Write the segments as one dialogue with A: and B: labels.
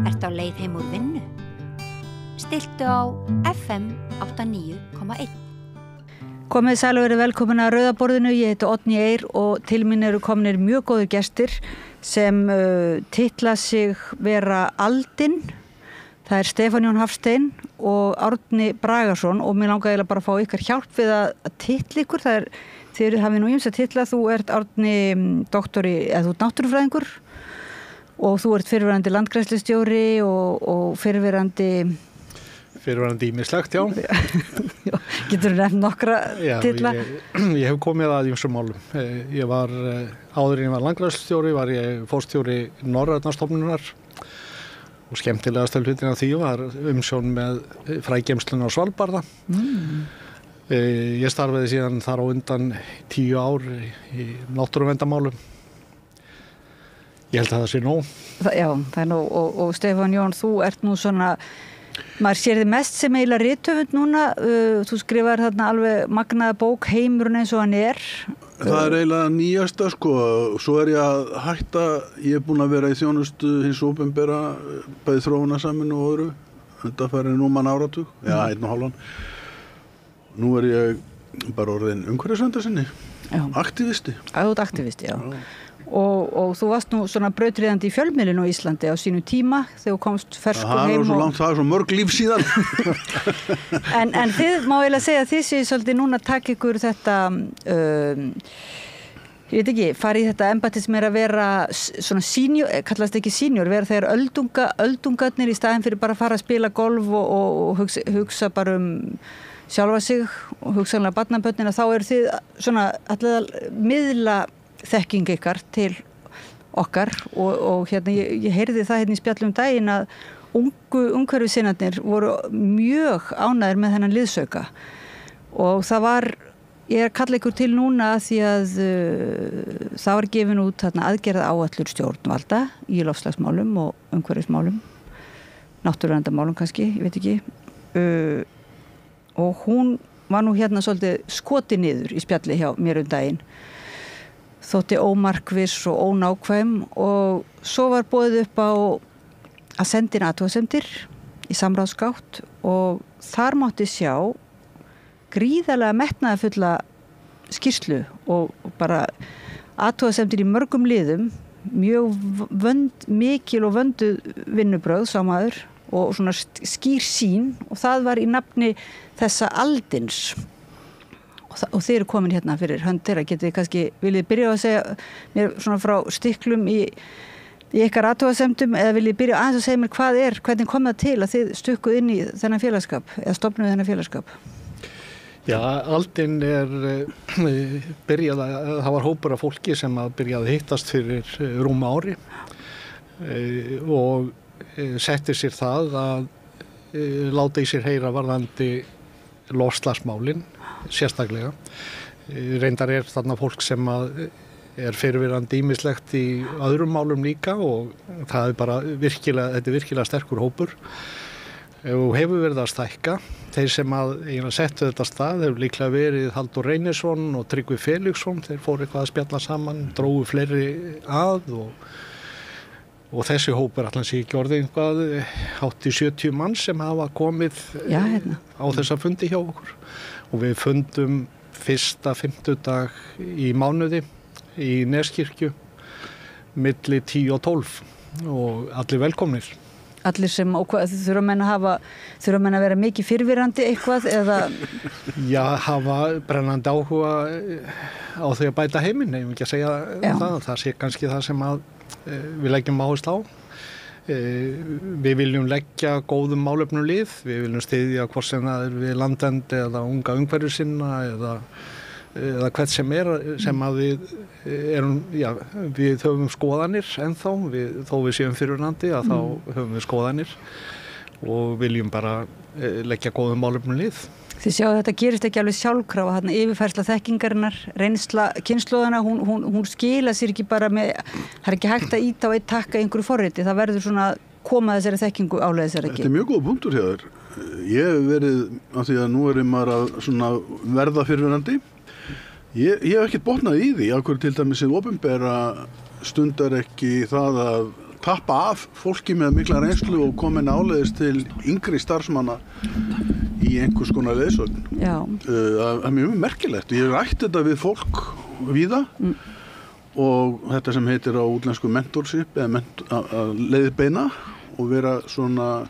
A: Ertu á leið heim úr vinnu? Stilltu á FM 89,1.
B: Komið sæl og verið velkomin að Rauðaborðinu. Ég heiti Oddný Eir og til mín eru komnir mjög góðir gestir sem titla sig vera Aldin. Það er Stefán Jón Hafstein og Árni Bragason og mér langaði eiginlega bara að fá ykkar hjálp við að titla ykkur. Þið hafið nú ýmsa titla. Þú ert Árni doktori, eða þú ert náttúrufræðingur og þú ert fyrrverandi landgræðslustjóri og fyrrverandi
C: ýmislegt, já.
B: Getur þú nefnt nokkra titla?
C: Ég hef komið að ýmsum málum. Ég var, áður en ég var landgræðslustjóri, var ég forstjóri Norrænastofnunar og skemmtilegasta hlutin af því var umsjón með frægeymsluna á Svalbarða. Ég starfaði síðan þar á undan 10 ár í náttúruverndarmálum. Ég held að það sé nóg.
B: Já, það er nóg og Stefán Jón, þú ert nú svona, maður sér þið mest sem eiginlega rithöfund núna. Þú skrifar þarna alveg magnaða bók Heimurinn eins og hann er.
D: Það er eiginlega nýjasta sko, svo er ég að hætta, ég er búin að vera í þjónustu hins opinbera, bæði þróunarsamvinnu og öðru, þetta færi núman áratug, 1,5. Nú er ég bara orðin umhverfisverndarsinni, aktivisti.
B: Þú ert aktivisti, já. Og þú varst nú svona brautryðjandi í fjölmiðlinu á Íslandi á sínu tíma þegar þú komst ferskur heim.
D: Það er svo mörg líf síðan.
B: en þið má eiginlega segja að þið séu svolítið núna að taka ykkur þetta, ég veit ekki, farið í þetta embætti sem er að vera svona senior, kallast ekki senior, vera þegar öldungarnir í staðinn fyrir bara að fara að spila golf og hugsa bara sjálfa sig og hugsanlega barnabörnina, þá eru þið svona alltaf miðla þekking ykkar til okkar og hérna ég heyrði það hérna í spjallum daginn að umhverfissinnarnir voru mjög ánægðir með þennan liðsauka og það var, ég er að kalla ykkur til núna því að það var gefin út þarna aðgerða áætlur stjórnvalda í loftslagsmálum og umhverfismálum, náttúruverndarmálum kannski, ég veit ekki, og hún var nú hérna svolítið skoti niður í spjalli hjá mér daginn. Þótti ómarkviss og ónákvæm og svo var boðið upp á að senda inn athugasemdir í samráðsgátt og þar mátti sjá gríðarlega metnaðarfulla skýrslu og bara athugasemdir í mörgum liðum, mjög mikil og vönduð vinnubrögð sá maður og svona skýr sýn og það var í nafni þessa Aldins. Og þið eru komin hérna fyrir hönd þeirra, getið þið kannski, viljið byrja að segja mér svona frá stiklum í ykkar athugasemdum eða viljið byrja aðeins að segja mér hvernig kom það til að þið stukkuð inn í þennan félagskap eða stofnuð þennan félagskap?
C: Já, Aldin það var hópur af fólki sem byrjaði að hittast fyrir rúma ári og setti sér það að láta í sér heyra varðandi loftslagsmálin sérstaklega. Reyndar er þarna fólk sem er fyrirverandi ýmislegt í öðrum málum líka og það er bara þetta er virkilega sterkur hópur og hefur verið að stækka. Þeir sem settu þetta stað hefur líklega verið Halldór Reynisson og Tryggvi Felixson, þeir fóru eitthvað að spjalla saman, drógu fleiri að og þessi hópur allan sé ekki orðið einhvað hátt í 70 manns sem hafa komið á þessa fundi hjá okkur og við fundum fyrsta fimmtudag í mánuði í Neskirkju milli 10 og 12 og allir velkomnir.
B: Allir sem, og þurfa menn að vera mikið fyrrverandi eitthvað eða?
C: Já, hafa brennandi áhuga á því að bæta heiminn, ég vil ekki að segja það sé kannski það sem við leggjum áherslu á. Við viljum leggja góðum málefnum lið, við viljum styðja hvort sem það er við landendi eða unga umhverfissinna eða hvert sem sem að við höfum skoðanir ennþá, þó við séum fyrirverandi að þá höfum við skoðanir og viljum bara leggja góðum málefnum lið.
B: Þið sjáu að þetta gerist ekki alveg sjálfkrafa, þarna yfirfærsla þekkingarinnar, reynsla kynslóðana, hún skila sér ekki bara með, það er ekki hægt að íta á eitt takka einhverju forriti, það verður svona að koma þessari þekkingu áleiðis er ekki.
D: Þetta er mjög góð punktur hjá þér. Ég hef verið, af því að nú maður að svona verða fyrirverandi, ég hef ekkert botnað í því, af hverju til dæmis hið opinbera stundar ekki það að tappa af fólki með mikla reynslu og komin áleiðis til yngri starfsmanna í einhvers konar leiðsögn.
B: Já.
D: Það er mjög merkilegt. Ég rætti þetta við fólk víða og þetta sem heitir á útlensku mentorship eða leiðbeina og vera svona,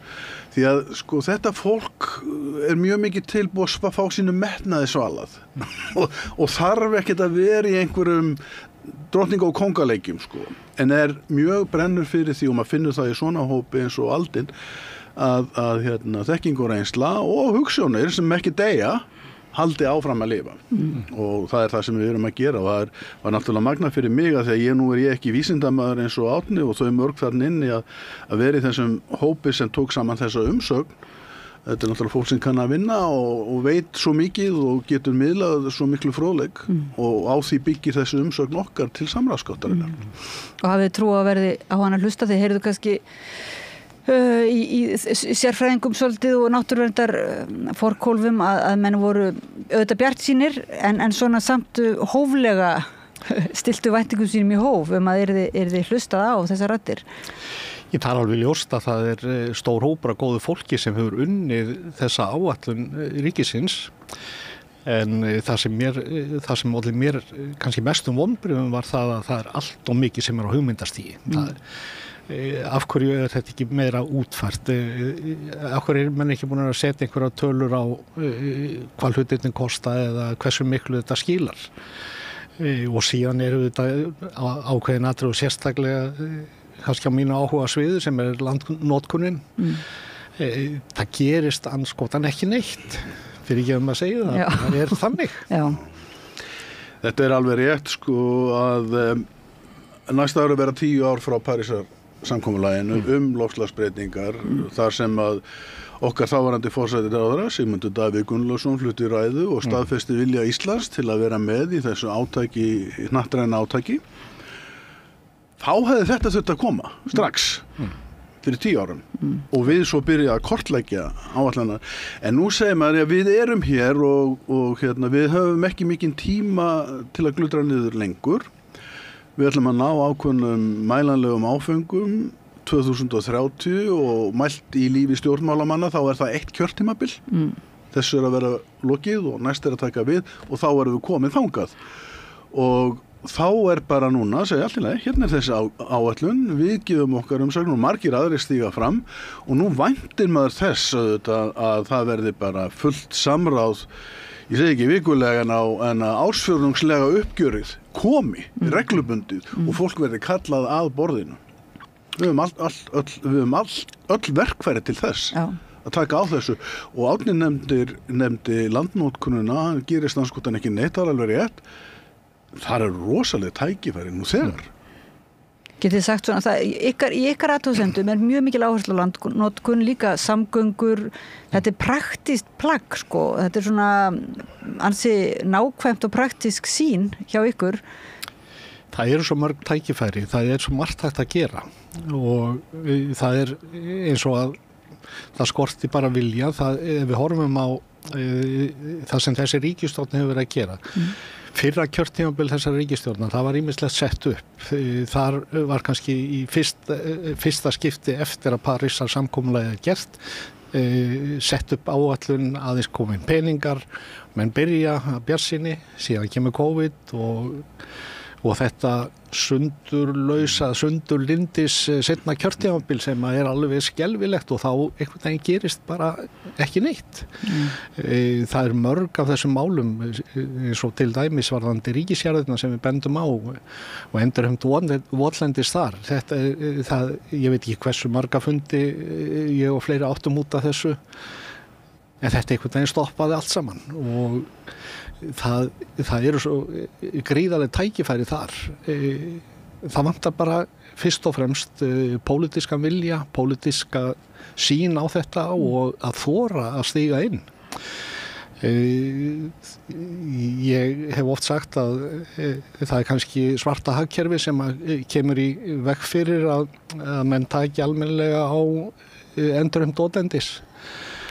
D: því að sko þetta fólk er mjög mikið tilbúið að fá sínu metnaði svalað og þarf ekkert að vera í einhverjum drottninga- og kóngaleikjum sko, en mjög brennur fyrir því og maður finnur það í svona hópi eins og Aldinn að þekking og reynsla og hugsjónir sem ekki deyja haldi áfram að lifa og það það sem við erum að gera og það var náttúrulega magna fyrir mig að því að ég ekki vísindamaður eins og Árni og þau mörg þarna inni að vera í þessum hópi sem tók saman þessa umsögn. Þetta náttúrulega fólk sem kann að vinna og veit svo mikið og getur miðlað svo miklu fróðleik og á því byggir þessi umsögn okkar til samráðsgáttarinnar.
B: Og hafið trú að verði á hana hlusta, þið heyrðu kannski í sérfræðingum svolítið og náttúruverndar forkólfum að menn voru auðvitað bjartsýnir en svona samt hóflega stiltu væntingum sínum í hóf að yrði hlustað á þessar raddir.
C: Ég tar alveg ljóst að það stór hópur af góðu fólki sem hefur unnið þessa áætlun ríkisins en það sem olli mér kannski mestum vonbrigðum var það að það allt og mikið sem á hugmyndastigi. Af hverju þetta ekki meira útfært? Af hverju menn ekki búin að setja einhverja tölur á hvað hlutirnir kosta eða hversu miklu þetta skilar? Og síðan þetta ákveðin atriði og sérstaklega kannski á mínu áhuga sviðu sem landnotkunin. Það gerist andskotan ekki neitt fyrir ekki að segja það. Það þannig.
B: Já.
D: Þetta alveg rétt sko að næsta ári vera 10 ár frá Parísar samkomulaginu loftslagsbreytingar þar sem að okkar þáverandi forsætisráðherra Sigmundur Davíð Gunnlaugsson flutti ræðu og staðfesti vilja Íslands til að vera með í þessu átaki, hnattræna átaki. Þá hefði þetta þurft að koma strax fyrir 10 árum og við svo byrja að kortleggja áætlanar. En nú segir maður að við erum hér og við höfum ekki mikinn tíma til að glutra niður lengur. Við ætlum að ná ákveðnum mælanlegum áföngum 2030 og mælt í lífi stjórnmálamanna þá það 1 kjörtímabil. Þessu að vera lokið og næst að taka við og þá erum við komið þangað. Og þá bara núna að segja allt í lagi, hérna þessi áætlun, við gefum okkar umsögn og margir aðrir stíga fram og nú væntir maður þess að það verði bara fullt samráð, ég segi ekki vikulega en að ársfjórðungslega uppgjörið komi reglubundið og fólk verði kallað að borðinu. Við höfum öll verkfæri til þess að taka á þessu og Árni nefndi landnotkunina, hann gerist andskotan ekki neitt, það alveg rétt. Það rosalega tækifæri nú þegar.
B: Getið þið sagt svona, í ykkar athugasemdum mjög mikil áherslu á landnotkun, líka samgöngur, þetta praktískt plagg sko, þetta svona ansi nákvæmt og praktísk sýn hjá ykkur.
C: Það svo mörg tækifæri, það svo margt hægt að gera og það eins og að það skorti bara vilja, ef við horfum á það sem þessi ríkisstjórn hefur verið að gera. Fyrra kjörtímabil þessar ríkisstjórnar, það var ýmislegt sett upp. Þar var kannski í fyrsta skipti eftir að Parísar samkomulagið gert, sett upp áætlun aðeins komin peningar, menn byrja að bjartsýni, síðan kemur COVID og þetta sundurlindis seinna kjörtímabil sem alveg skelfilegt og þá einhvern veginn gerist bara ekki neitt. Það mörg af þessum málum eins og til dæmis varðandi ríkisjarðirna sem við bendum á og endurheimt votlendis þar. Ég veit ekki hversu marga fundi ég og fleiri áttum út af þessu en þetta einhvern veginn stoppaði allt saman og það eru svo gríðarleg tækifæri þar. Það vantar bara fyrst og fremst pólitískan vilja, pólitíska sýn á þetta og að þora að stíga inn. Ég hef oft sagt að það kannski svarta hagkerfi sem kemur í veg fyrir að menn taki almennilega á endurheimt ódendis.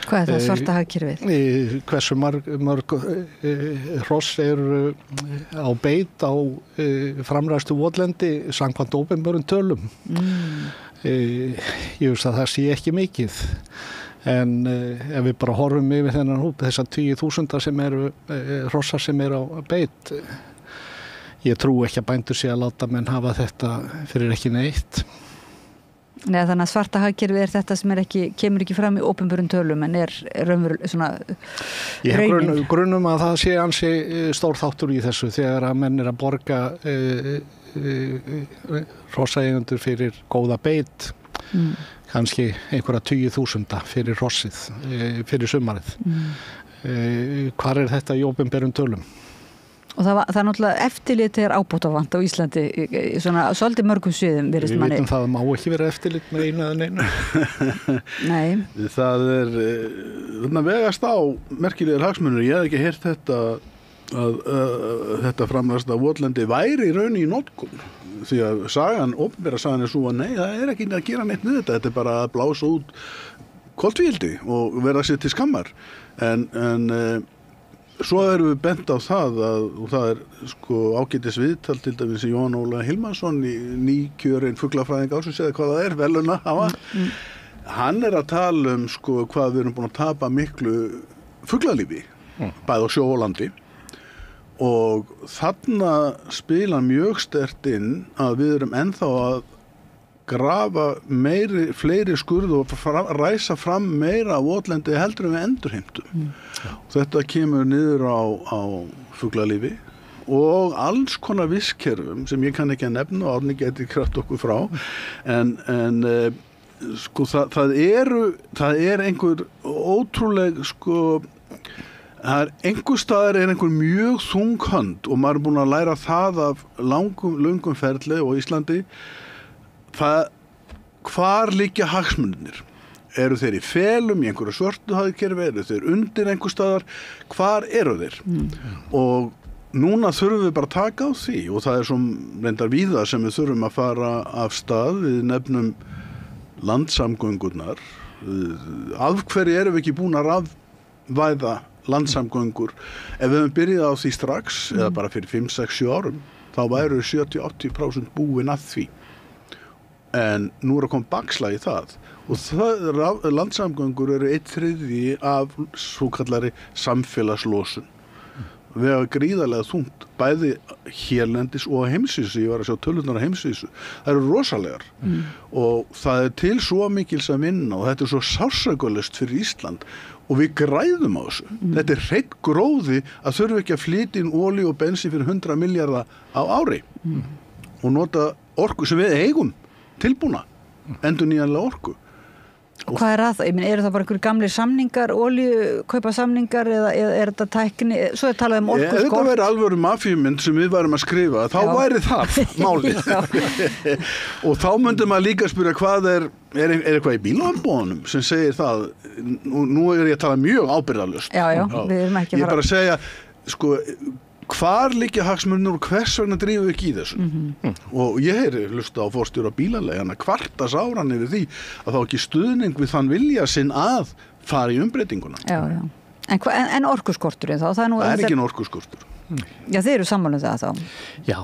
B: Hvað það svarta hagkerfið?
C: Hversu mörg hross eru á beit á framræstu votlendi samkvæmt opinberum tölum. Ég veist að það sé ekki mikið. En ef við bara horfum yfir þennan hóp, þessar 10.000 sem eru hrossar sem eru á beit, ég trú ekki að bændur sé að láta menn hafa þetta fyrir ekki neitt.
B: Nei, þannig að svarta hagkerfi þetta sem kemur ekki fram í opinberum tölum en raunverulega svona
C: Ég
B: raunin.
C: grunum að það sé ansi stór þáttur í þessu þegar að menn að borga hrossaeigendur fyrir góða beit, kannski einhverja 20.000 fyrir hrossið, fyrir sumarið. Hvar þetta í opinberum tölum?
B: Og það er náttúrulega eftirlit ábótavant á Íslandi svona svolítið mörgum sviðum virðist manni.
C: Við vitum það má ekki vera eftirlit með einu eða neinu.
B: Nei.
D: Það þarna vegast á merkilegir hagsmunir. Ég hef ekki heyrt að þetta framræsta votlendi væri í raun í notkun. Því að opinbera sagan svo að nei, það ekki að gera neitt með þetta. Þetta bara að blása út koltvíildi og verða sér til skammar. En svo erum við bent á það og það ágætis viðtal til dæmis í Jón Óla Hilmarsson nýkjörinn fuglafræðing ársins eða hvað það veluna hafa. Hann að tala hvað við erum búin að tapa miklu fuglalífi, bæði á sjó og landi. Og þarna spila mjög sterkt inn að við erum ennþá að grafa fleiri skurð og ræsa fram meira votlendi heldur en við endurheimtum. Þetta kemur niður á fuglalífi og alls konar vistkerfum sem ég kann ekki að nefna og Árni geti kraft okkur frá en það einhver ótrúleg einhver staðar einhver mjög þung hönd og maður búin að læra það af löngum ferli og Íslandi. Hvar liggja hagsmunirnir? Eru þeir í felum, í einhverju svörtu hagkerfi, eru þeir undir einhver staðar? Hvar eru þeir? Og núna þurfum við bara að taka á því og það svo reyndar víða sem við þurfum að fara af stað við nefnum landsamgöngurnar. Af hverju erum við ekki búin að rafvæða landsamgöngur? Ef við höfum byrjað á því strax, eða bara fyrir 5, 6, 7 árum, þá væru 70-80% búin að því. En nú að koma bakslag í það og landsamgöngur eru 1/3 af svokallari samfélagslosun. Við hafa gríðarlega þungt bæði hérlendis og heimsvísu, ég var að sjá tölurnar á heimsvísu. Það eru rosalegar og það til svo mikils að vinna og þetta svo sársaukalust fyrir Ísland og við græðum á þessu. Þetta hreinn gróði að þurfa ekki að flytja inn olíu og bensin fyrir 100 milljarða á ári og nota orku sem við eigum tilbúna, endurnýjanlega orku.
B: Og hvað það? Ég meina, eru það bara einhverjir gamlir samningar, olíukaupasamningar eða þetta tækni, svo talað orkuskort?
D: Ef þetta væri alvöru mafíumynd sem við værum að skrifa, þá væri það málið. Og þá myndum maður líka spyrja hvað er eitthvað í bílaambúðunum sem segir það, nú ég að tala mjög ábyrgðarlaust.
B: Já, við erum ekki
D: að fara. Ég bara að segja, hvar liggja hagsmunir og hvers vegna drífum við ekki í þessu? Og ég heyri hlusta á forstjóra bílaleiganna kvarta sáran yfir því að þá ekki stuðning við þann vilja sinn að fara í umbreytinguna.
B: Já. En orkuskorturinn þá? Það
D: er ekki en orkuskortur.
B: Já, þeir eru sammála það þá.
C: Já.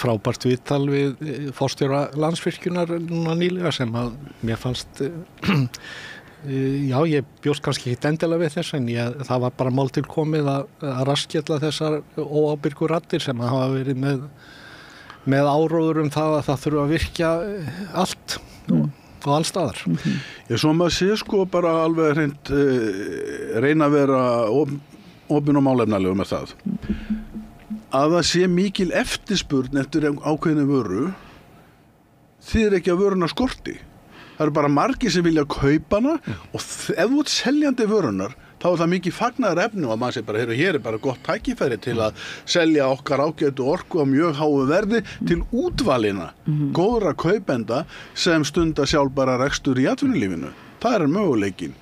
C: Frábært viðtal við forstjóra Landsvirkjunar núna nýlega sem að mér fannst já, ég bjóst kannski ekki endilega við þess en það var bara mál til komið að raskjalla þessar óábyrgu raddir sem hafa verið með áróður það að það þurfa að virkja allt og allstaðar.
D: Svo maður sé bara alveg hreint reyna að vera opin og málefnalega með það. Að það sé mikil eftirspurn eftir ákveðinni vöru þýðir ekki að vöruna skorti. Það eru bara margir sem vilja kaupa hana og ef þú ert seljandi vörunar þá það mikið fagnaðar efni og maður segir bara, hér bara gott tækifæri til að selja okkar ágætu orku á mjög háu verði til útvalina, góðra kaupenda sem stunda sjálfbæra rekstur í atvinnulífinu. Það möguleikin.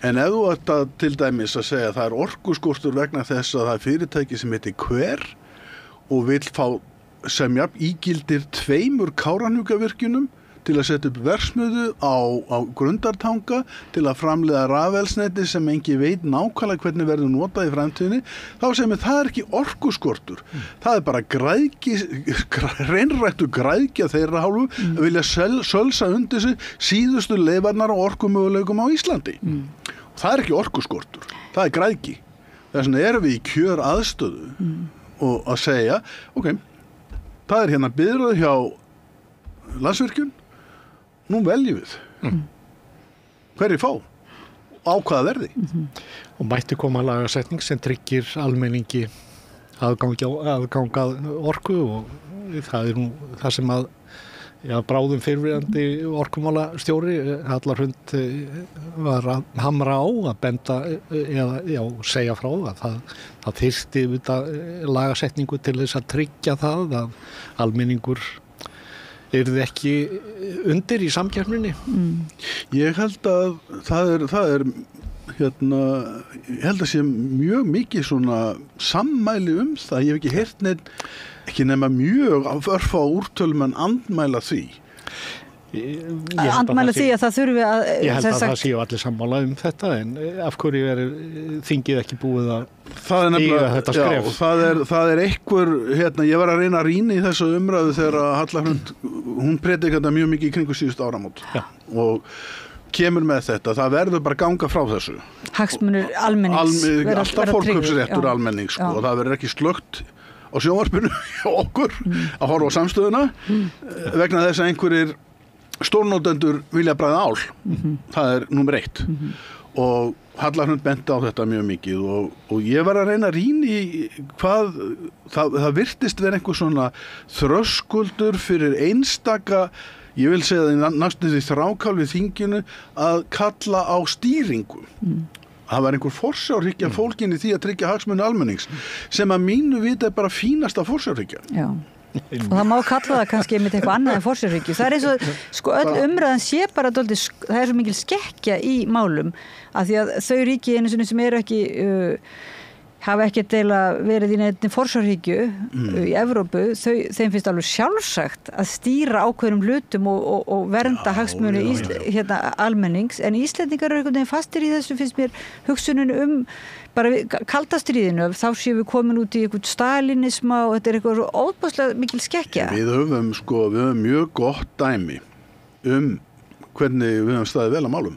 D: En ef þú ert að til dæmis að segja að það orkuskortur vegna þess að það fyrirtæki sem heitir Hver og vill fá sem ígildir 2 Kárahnjúkavirkjunum til að setja upp verksmiðju á Grundartanga til að framleiða rafelsneti sem engi veit nákvæmlega hvernig verður notað í framtíðinni, þá segir mér það ekki orkuskortur. Það bara reynrættu græðgja þeirra hálfu að vilja sölsa undir sig síðustu leifarnar og orkumöguleikum á Íslandi. Og það ekki orkuskortur, það græðgi. Þess vegna erum við í kjör aðstöðu og að segja, ok, það hérna biðröð hjá Landsvirkjun, nú veljum við. Hverju fá? Á hvaða verði?
C: Og mætti koma lagasetning sem tryggir almenningi aðgang að orku og það nú það sem að bráðum fyrrverandi orkumálastjóri Hallar Hrund var að hamra á að benda eða segja frá að það þyrfti lagasetningu til þess að tryggja það að almenningur yrði ekki undir í samkeppninni.
D: Ég held að það er hérna, ég held að sé mjög mikið svona sammæli það, ég hef ekki heyrt neitt ekki nema mjög örfá úrtölum en andmæla því.
B: Andmæla því að það þurfi að...
C: Ég held að það séu allir sammála þetta en af hverju þingið ekki búið að stíga þetta skref?
D: Já, það er einhver, hérna, ég var að reyna að rýna í þessu umræðu þegar Halla Hrund, hún predikar þetta mjög mikið í kringu síðustu áramót og kemur með þetta, það verður bara ganga frá þessu.
B: Hagsmunir almennings.
D: Alltaf fólkkaupsréttur almennings og það verður ekki slökkt á sjónvarpinu hjá okkur að horfa á samstöðuna vegna þess að einhverjir stórnotendur vilja bræða ál. Það númer 1. Og Halla Hrund benti á þetta mjög mikið og ég var að reyna að rýna í hvað það virtist vera einhver svona þröskuldur fyrir einstaka, ég vil segja það næstum því þrákál við þinginu að kalla á stýringu. Það var einhver forsjárhyggja fólkin í því að tryggja hagsmuni almennings sem að mínu vita bara fínasta forsjárhyggja.
B: Já. Og það má kalla það kannski með eitthvað annað en forsjárhyggju. Það eins og, sko, öll umræðan sé bara dálítið, það svo mikil skekkja í málum af því að þau ríki einu sinni sem eru ekki hafa ekki verið í neinni forsjárhyggju í Evrópu, þeim finnst alveg sjálfsagt að stýra ákveðnum hlutum og vernda hagsmuni almennings, en Íslendingar eru einhvern veginn fastir í þessu, finnst mér hugsunin bara kaldastríðinu, þá séum við komin út í einhvern stalinisma og þetta eitthvað svo óbúslega mikil skekkja.
D: Við höfum mjög gott dæmi hvernig við höfum staðið vel að málum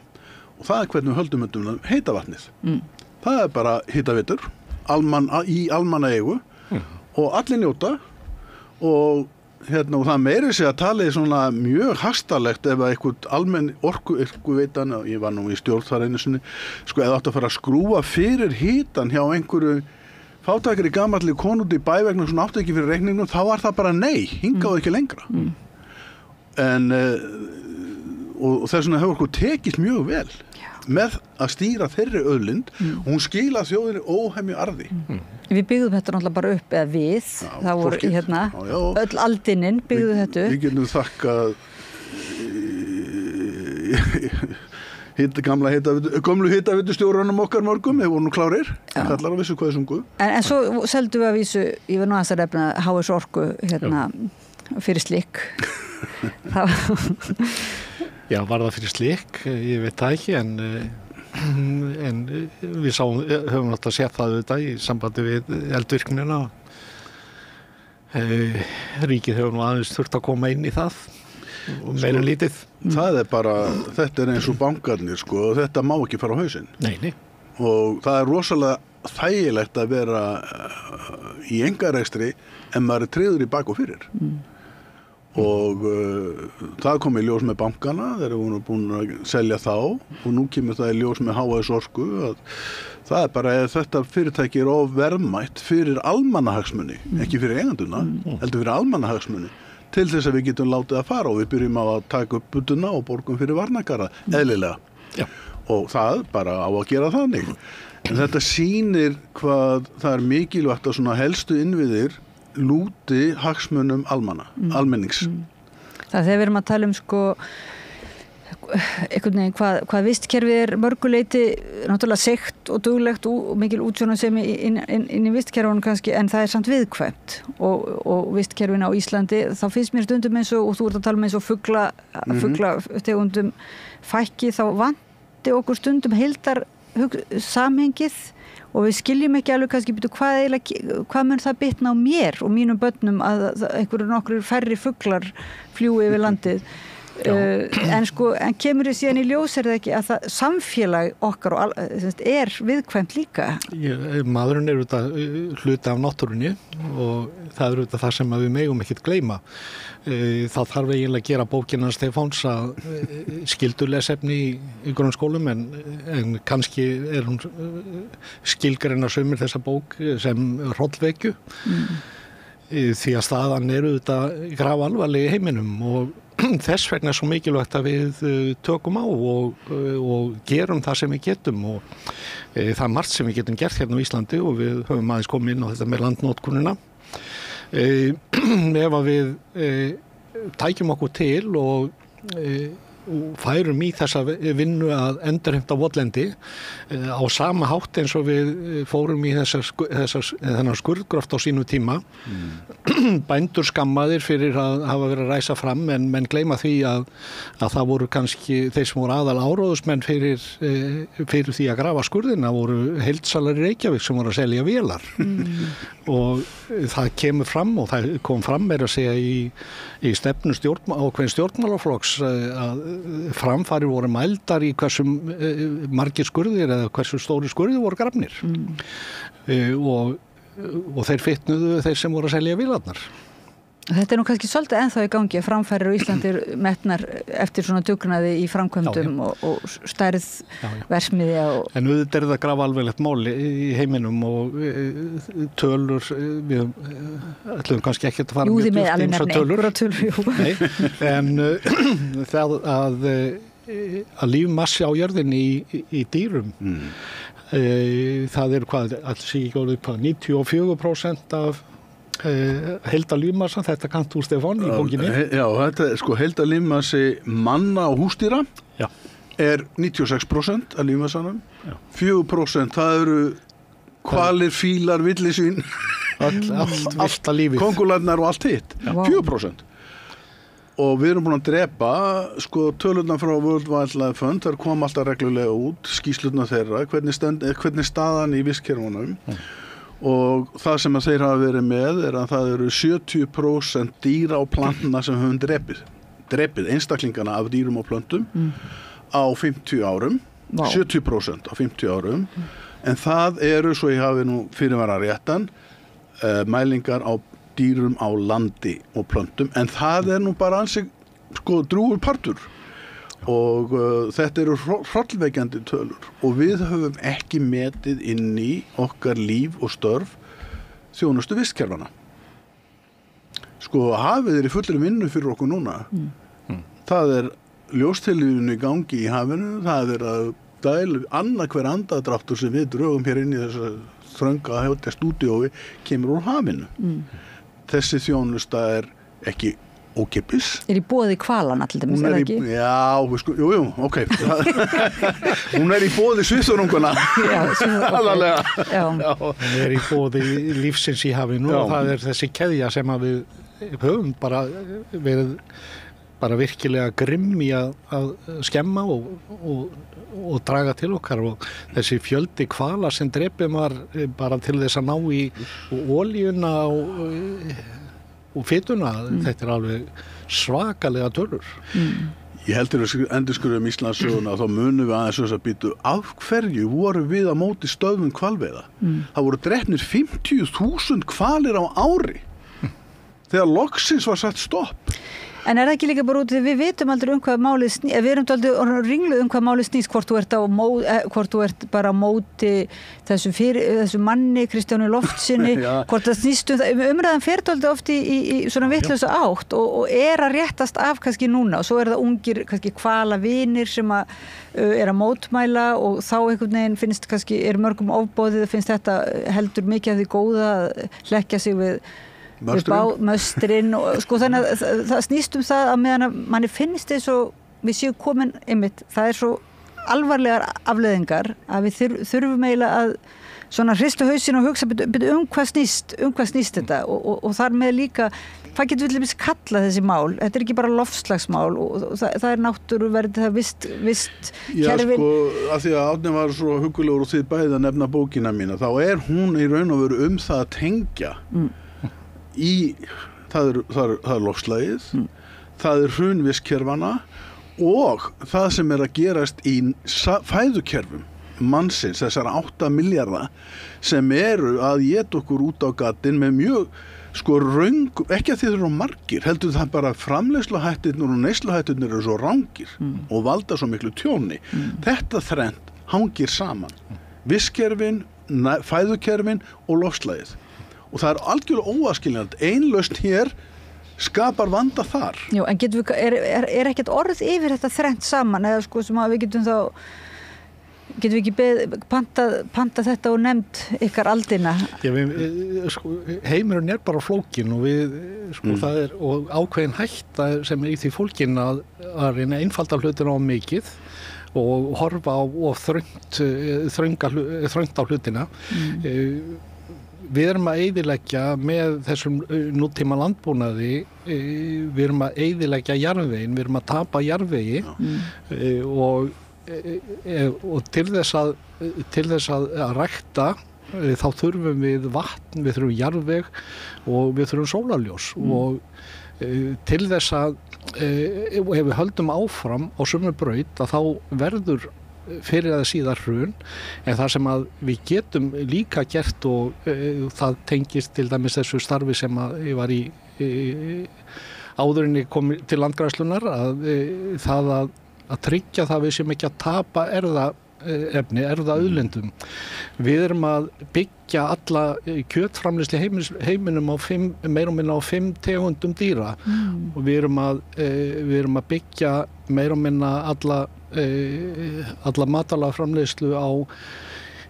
D: og það hvernig við höldum heita vatnið. Það bara hitaveitur í almannaeigu og allir njóta og það meiri sig að tala svona mjög hastalegt ef að einhvern almenn orkuveitan, ég var nú í stjórn þar einu sinni, eða átt að fara að skrúfa fyrir hitan hjá einhverju fátækri gamalli konu út í bæ vegna svona áttu ekki fyrir reikningnum, þá var það bara nei, hingað ekki lengra. En og þess vegna hefur okkur tekist mjög vel með að stýra þeirri auðlind og hún skila þjóðinni óhemju arði.
B: Við byggðum þetta náttúrulega bara upp eða við, það voru öll aldinin byggðu þetta upp.
D: Við getum þakkað gömlu hitaveitustjórunum okkar mörgum, þeir voru nú klárir, kallar að vissu hvað þessum guð.
B: En svo seldum við að vísu, ég var nú aðeins að nefna HS Orku fyrir slikk.
C: Já, var það fyrir slikk, ég veit það ekki, en við höfum alltaf séð það auðvitað í sambandi við eldvirknina. Ríkið hefur nú aðeins þurft að koma inn í það og meira lítið.
D: Það bara, þetta eins og bankarnir, þetta má ekki fara á hausinn.
C: Nei.
D: Og það rosalega þægilegt að vera í einkarekstri en maður tryggður í bak og fyrir. Og það kom í ljós með bankana þegar við vorum búin að selja þá og nú kemur það í ljós með HS Orku að það bara þetta fyrirtæki of verðmætt fyrir almannahagsmuni, ekki fyrir eigenduna, heldur fyrir almannahagsmuni til þess að við getum látið að fara og við byrjum á að taka upp budduna og borgum fyrir varnargarða, eðlilega. Já. Og það bara á að gera þannig. En þetta sýnir hvað það er mikilvægt að svona helstu innviðir lúti hagsmunum almennings.
B: Það þegar við erum að tala einhvern veginn hvað vistkerfið mörguleiti náttúrulega sekt og duglegt og mikil útsjónarsemi inn í vistkerfunum kannski, en það samt viðkvæmt og vistkerfin á Íslandi, þá finnst mér stundum eins og þú ert að tala eins og fuglategundum fækki, þá vanti okkur stundum heildar samhengið og við skiljum ekki alveg kannski hvað mun það bitna á mér og mínum börnum að nokkur færri fuglar fljúi yfir landið. En kemur þið síðan í ljós það ekki að það samfélag okkar viðkvæmt líka?
C: Maðurinn auðvitað hluti af náttúrunni og það auðvitað það sem við megum ekkert gleyma. Það þarf eiginlega að gera bókina Stefáns að skyldulesefni í grunnskólum en kannski hún skilgreina sumir þessa bók sem hrollvekju því að staðan auðvitað grafalvarleg í heiminum og þess vegna svo mikilvægt að við tökum á og gerum það sem við getum og það margt sem við getum gert hérna á Íslandi og við höfum aðeins komið inn á þetta með landnotkunina. Ef að við tækjum okkur til og færum í þessa vinnu að endurheimta votlendi á sama hátt eins og við fórum í þennan skurðgróft á sínu tíma. Bændur skammaðir fyrir að hafa verið að ræsa fram en menn gleyma því að það voru kannski þeir sem voru aðal áróðusmenn fyrir því að grafa skurðina voru heildsalar í Reykjavík sem voru að selja vélar og það kemur fram og það kom fram meira að segja í stefnu ákveðin stjórnmálaflokks að framfarir voru mældar í hversu margir skurðir eða hversu stóri skurðir voru grafnir og þeir fitnuðu þeir sem voru að selja vélarnar.
B: Þetta nú kannski svolítið ennþá í gangi að framfærir á Íslandi metnar eftir svona dugnaði í framkvæmdum og stærð verksmiðja
C: En auðvitað er það grafalvarlegt mál í heiminum og tölur við ætlum kannski ekki að fara mjög djúpt í þessar tölur. En það að lífmassi á jörðinni í dýrum það alls ekki orðið 94% af heildarlífmassa, þetta kannt þú Stefán í bókinni.
D: Já, þetta heildarlífmassi manna og húsdýra er 96% af lífmassanum. 4% það eru hvalir, fílar, villisvín
C: allt lífið.
D: Kóngulærnar og allt hitt. 4%. Og við erum búin að drepa, tölurnar frá World Wildlife Fund, þar kom alltaf reglulega út, skýrslurnar þeirra, hvernig staðan í vistkerfunum. Og það sem að þeir hafa verið með er að það eru 70% dýra og plantna sem höfum drepið einstaklingana af dýrum og plöntum á 50 árum, 70% á 50 árum, en það eru, svo ég hafi nú fyrirvara réttan, mælingar á dýrum á landi og plöntum, en það er nú bara ansig drúgur partur. Og þetta eru hrollvekjandi tölur og við höfum ekki metið inn í okkar líf og störf þjónustu vistkerfana. Hafið er í fullri vinnu fyrir okkur núna. Það er ljóstillífun í gangi í hafinu, það er að dælu annað hver andadráttur sem við drögum hér inn í þessa þrönga stúdíói kemur úr hafinu. Þessi þjónusta er ekki ókeypis.
B: Er í boði hvalana til dæmis, er það ekki?
D: Jú, ok. Hún er í boði svifþörungana.
C: Hún er í boði lífsins í hafinu og það er þessi keðja sem að við höfum bara verið virkilega grimm í að skemma og draga til okkar og þessi fjöldi hvala sem drepið var bara til þess að ná í olíuna og fituna, þetta er alveg svakalega tölur.
D: Ég heldur að endurskurðum Íslandssöguna þá munum við aðeins að býtu af hverju voru við á móti stöðvun hvalveiða. Það voru drepnir 50.000 hvalir á ári þegar loksins var satt stopp.
B: En er það ekki líka bara út, við vitum aldrei hvað málið snýst, við erum aldrei ringluð hvað málið snýst, hvort þú ert bara á móti þessu manni, Kristjáni Loftsinni, hvort það snýst umræðan fer aldrei oft í svona vitlausa átt og er að réttast af kannski núna og svo er það ungir kannski hvalavinir sem er að mótmæla og þá einhvern veginn finnst kannski, er mörgum ofboðið, finnst þetta heldur mikið af því góða að hlekkja sig við möstrin og þannig að það snýst það að meðan að manni finnst þess og við séum komin einmitt, það svo alvarlegar afleiðingar að við þurfum eiginlega að svona hrista hausinn og hugsa hvað snýst þetta og þar með líka, hvað getur við kallað þessi mál? Þetta ekki bara loftslagsmál og það náttúruvernd, það vist
D: kerfin. Já, að því að Árni var svo huggulegur og þið bæði að nefna bókina mína, þá hún í raun og veru það að tengja í, það er loftslagið, það hrun vistkerfana og það sem að gerast í fæðukerfum mannsins, þessar 8 milljarða sem eru að éta okkur út á gatinn með mjög röng, ekki að þið eru margir, heldur það bara framleiðsluhættirnir og neysluhættirnir eru svo rangir og valda svo miklu tjóni. Þetta þrennt hangir saman. Vistkerfin, fæðukerfin og loftslagið. Og það algjörlega óaskiljandi. Ein lausn hér skapar vanda þar.
B: Jú, en er ekkert orð yfir þetta þrennt saman eða sem að við getum við ekki panta þetta og nefnt ykkar aldina?
C: Já, heimurinn bara flókin og það og ákveðin hætta sem í því fólkin að reyna einfalda hlutina á mikið og horfa á þröngt á hlutina. Við erum að eyðileggja með þessum nútíma landbúnaði, við erum að eyðileggja jarðveginn, við erum að tapa jarðvegi og til þess að rækta þá þurfum við vatn, við þurfum jarðveg og við þurfum sólarljós og til þess að ef við höldum áfram á sömu braut að þá verður fyrir að síðar hrun en það sem að við getum líka gert og það tengist til dæmis þessu starfi sem að ég var í áðurinni kom til landgræðslunar að það að tryggja það við sem ekki að tapa erfðaauðlindum. Við erum að byggja alla kjötframleiðslu heiminum á meira og minna á 5 tegundum dýra og við erum að byggja meira og minna alla matvælaframleiðslu á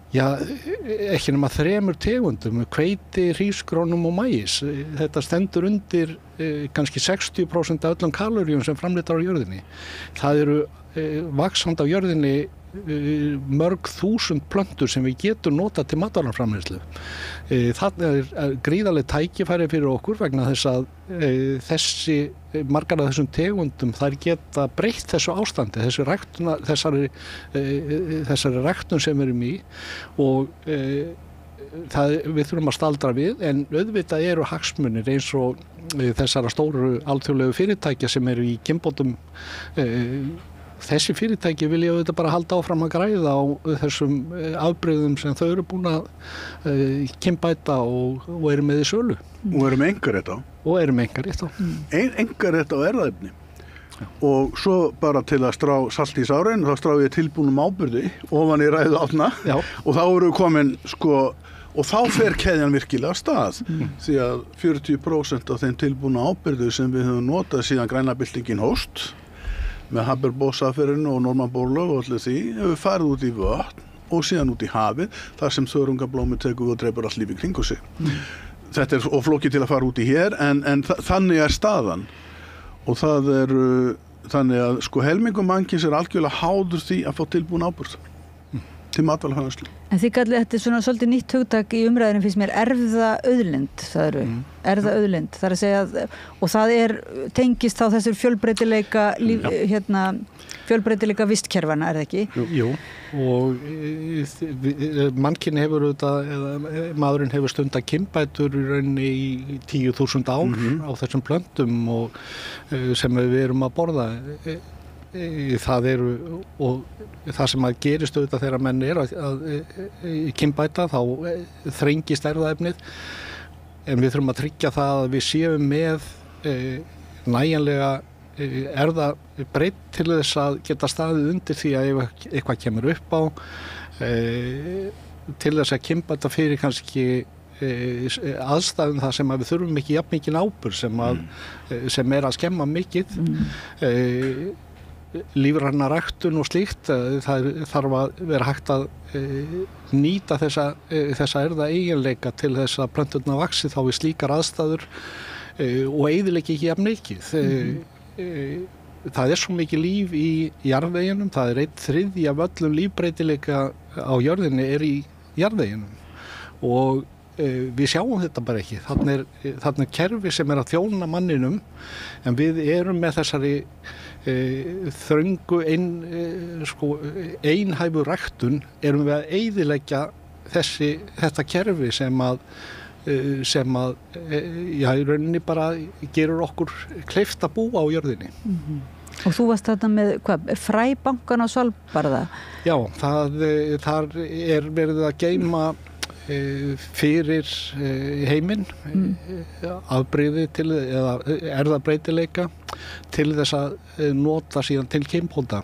C: ekki nema 3 tegundum, hveiti, hrísgrónum og maís. Þetta stendur undir kannski 60% af öllum kaloríum sem framleiddar á jörðinni. Það eru vaxandi á jörðinni mörg þúsund plöntur sem við getum notað til matvælaframleiðslu. Það gríðarleg tækifæri fyrir okkur vegna þess að margar af þessum tegundum þær geta breytt þessu ástandi, þessari ræktun sem við erum í og við þurfum að staldra við en auðvitað eru hagsmunir eins og þessara stóru alþjóðlegu fyrirtækja sem eru í kynbótum. Þessi fyrirtæki vilja auðvitað bara halda áfram að græða á þessum afbrigðum sem þau eru búin að kynbæta og eru með í sölu.
D: Og eru með einkarétt á. Einkarétt á erfðaefni. Og svo bara til að strá salt í sárin, þá strá ég tilbúnum áburði ofan í ræðu Árna og þá eru komin og þá fer keðjan virkilega af stað því að 40% af þeim tilbúna áburði sem við höfum notað síðan græna byltingin hófst með Haber-Bosch-affærinu og Norman Borlaug og allir því, hefur farið út í vötn og síðan út í hafið, þar sem þörungablómið tekur og dreipur allt líf í kringu sig. Þetta og flókið til að fara út í hér, en þannig staðan. Og það þannig að helmingur mannkins algjörlega háður því að fá tilbúin áburð til matvælaframleiðslu.
B: En þið kallið þetta svona svolítið nýtt hugtak í umræðinu finnst mér erfðaauðlind, það eru. Erfðaauðlind, það að segja og það tengist þá þessur fjölbreytileika vistkerfana, það ekki?
C: Jú, og mannkynið hefur maðurinn hefur stundað kynbætur í rauninni í 10.000 ár á þessum plöntum og sem við erum að borða. Og það sem að gerist auðvitað þegar menn að kynbæta þá þrengist erfðaefnið en við þurfum að tryggja það að við séum með nægjanlega erfðabreytt til þess að geta staðið undir því að ef eitthvað kemur upp á til þess að kynbæta fyrir kannski aðstæðum það sem að við þurfum ekki jafn mikinn áburð sem að skemma mikið lífræna ræktun og slíkt, það þarf að vera hægt að nýta þessa erfðaeiginleika til þess að plönturnar vaxi þá við slíkar aðstæður og eyðileggja ekki jafn mikið. það svo mikið líf í jarðveginum, það 1/3 af öllum lífbreytileika á jörðinni í jarðveginum og við sjáum þetta bara ekki. Þarna kerfi sem að þjóna manninum en við erum með þessari þröngu einhæfu ræktun erum við að eyðileggja þetta kerfi sem að í rauninni bara gerur okkur kleift að búa á jörðinni.
B: Og þú varst þarna með fræbankan á Svalbarða?
C: Já, þar verið að geyma fyrir heiminn afbrigði eða erfðabreytileika til þess að nota síðan til kynbóta.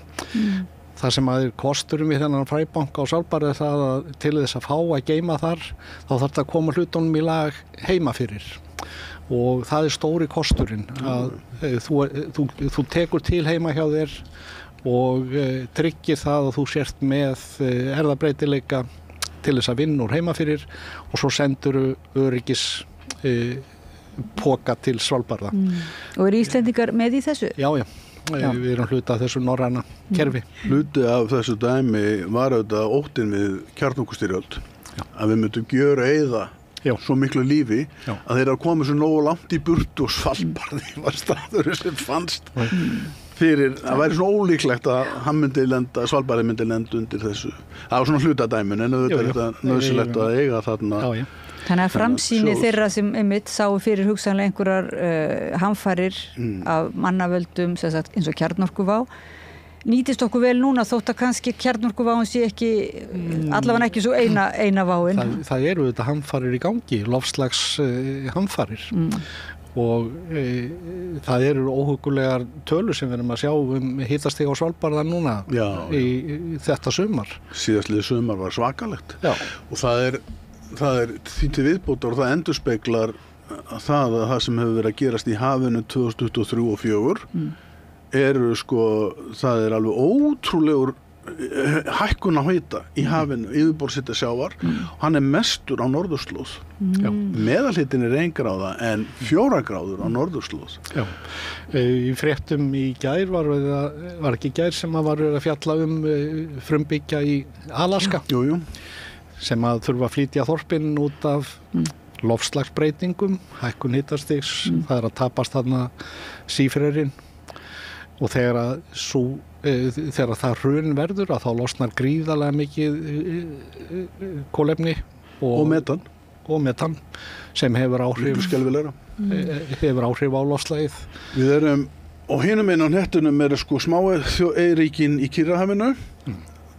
C: Það sem að kosturum við þennan fræbanka á Svalbarða það að til þess að fá að geyma þar þá þarf það að koma hlutunum í lag heima fyrir og það stóri kosturinn að þú tekur til heima hjá þér og tryggir það að þú sért með erfðabreytileika til þess að vinna úr heima fyrir og svo senduru öryggis poka til Svalbarða.
B: Og Íslendingar með í þessu?
C: Já. Við erum hluti af þessu norræna kerfi.
D: Hluti af þessu dæmi var auðvitað óttinn við kjarnorkustyrjöld að við myndum gjöra eyða svo miklu lífi að þeir komu svo nógu langt í burtu og Svalbarði var staðurinn sem fannst fyrir að væri svona ólíklegt að Svalbarði myndi lenda undir þessu. Það var svona hlutadæmin en auðvitað er þetta nauðsynlegt að eiga þarna.
B: Þannig að framsýni þeirra sem einmitt sáu fyrir hugsanlega einhverjar hamfarir af mannavöldum eins og kjarnorkuvá nýtist okkur vel núna þótt að kannski kjarnorkuváin sé ekki allavega ekki svo eina váin.
C: Það eru þetta hamfarir í gangi, loftslags hamfarir og það eru óhugulegar tölur sem við erum að sjá hitastig á Svalbarða núna í þetta sumar.
D: Síðastliðið sumar var svakalegt og það er því til viðbótar og það endurspeglar það sem hefur verið að gerast í hafinu 2023 og 2024 það alveg ótrúlegur hækkun á hita í hafinu, yfirborðshiti sjávar hann mestur á norðurslóð meðalhitin 1 gráða en 4 gráður á norðurslóð.
C: Í fréttum í gær var ekki gær sem var að fjalla frumbyggja í Alaska sem að þurfa að flytja þorpin út af loftslagsbreytingum, hækkun hitastigs, það að tapast þarna sífrerinn og þegar það hrun verður að þá losnar gríðarlega mikið kolefni og metan sem hefur áhrif á loftslagið.
D: Við erum og hinum einn á hnettunum smáeyríkin í Kyrrahafinu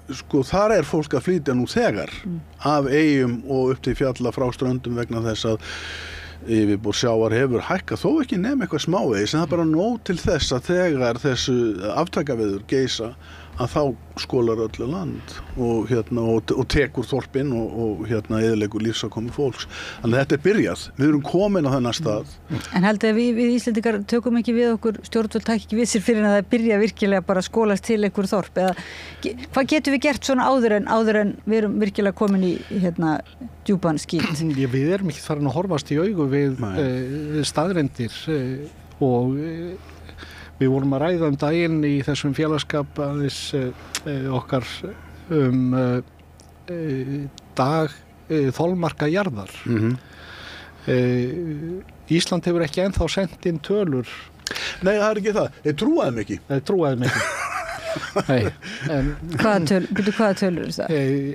D: þar fólk að flytja nú þegar af eyjum og upp til fjalla frá ströndum vegna þess að yfirborð sjávar hefur hækkað þó ekki nema eitthvað smávegis en það bara nóg til þess að þegar þessu aftakaveður geisa að þá skólar öllu land og tekur þorpin og eyðileggur lífsafkomu fólks. Þannig að þetta byrjað. Við erum komin á þennan stað.
B: En haldið að við Íslendingar tökum ekki við okkur stjórnvöld takk ekki við sér fyrir að það byrja virkilega bara að skólast til einhver þorp eða hvað getum við gert svona áður en við erum virkilega komin í djúpan skít?
C: Við erum ekki farin að horfast í augu við staðreyndir og við vorum að ræða daginn í þessum félagskap aðeins okkar dag þolmarka jarðar. Ísland hefur ekki ennþá sendt inn tölur.
D: Nei, það ekki það. Þeir trúaðum ekki.
C: Nei,
B: hvaða tölur það?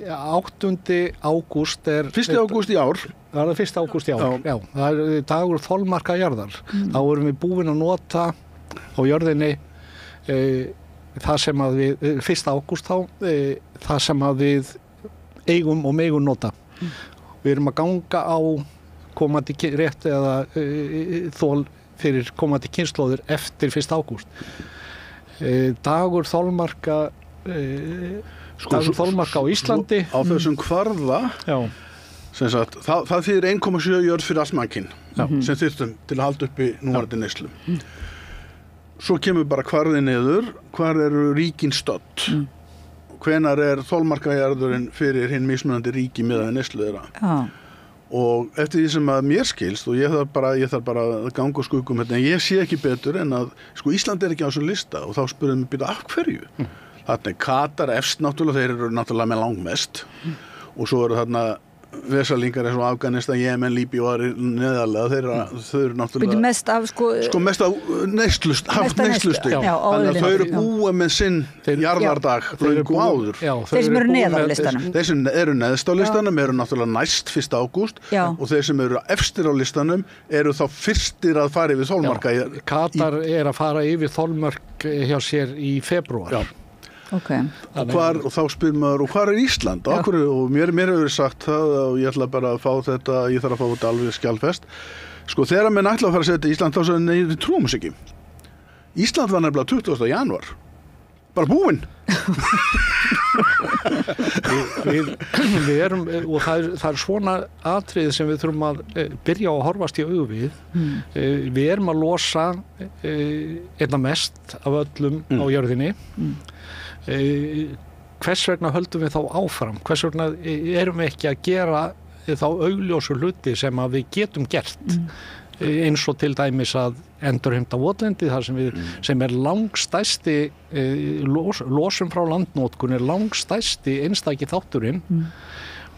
C: 8. ágúst
D: 1. ágúst í ár.
C: Það 1. ágúst í ár. Já, það dagur þolmarka jarðar. Þá erum við búin að nota á jörðinni það sem að við 1. ágúst það sem að við eigum og megum nota. Við erum að ganga á komandi rétt eða þol fyrir komandi kynslóðir eftir 1. ágúst. Dagur þolmarka á Íslandi
D: á þessum kvarða það þýðir 1,7 jörð fyrir allt mannkyn sem þyrftum til að halda uppi núverandi neyslu. Svo kemur bara kvarði niður, hvar eru ríkin stödd? Hvenær þolmarkajarðurinn fyrir hinn mismunandi ríki miðað við neyslu þeirra? og eftir því sem að mér skilst og ég þarf bara að ganga skuggum en ég sé ekki betur en að sko Ísland ekki á þessum lista og þá spurðum við af hverju þarna Katar efst náttúrulega, þeir eru náttúrulega með langmest og svo eru þarna vesalingar eins og Afganistan, Jemen, Líbíu og neðarlega, þau eru náttúrulega
B: mest af
D: mest af neyslustig þannig að þau eru búið með sinn jarðardag löngu áður
B: þeir sem eru neðar á listanum
D: þeir sem eru neðst á listanum eru náttúrulega næst 1. ágúst og þeir sem eru efstir á listanum eru þá fyrstir að fara yfir þolmarka
C: Katar er að fara yfir þolmörk hjá sér í febrúar
B: Okay.
D: Og þá spyr maður, og hvar Ísland? Og mér hefur sagt það og ég ætla bara að fá þetta, ég þarf að fá þetta alveg skjalfest. Sko þegar menn ætla að fara að setja Ísland þá sagði nei, við trúum þess ekki. Ísland var nefnilega 20. janúar. Bara búinn.
C: við erum, og það er svona atriði sem við þurfum að byrja að horfast í augu við. Við erum að losa einna mest af öllum á jörðinni. Hvers vegna höldum við þá áfram? Hvers vegna erum við ekki að gera þá augljósu hluti sem að við getum gert eins og til dæmis að endurheimta votlendið þar sem er langstærsti losun frá landnotkun er langstærsti einstaki þátturinn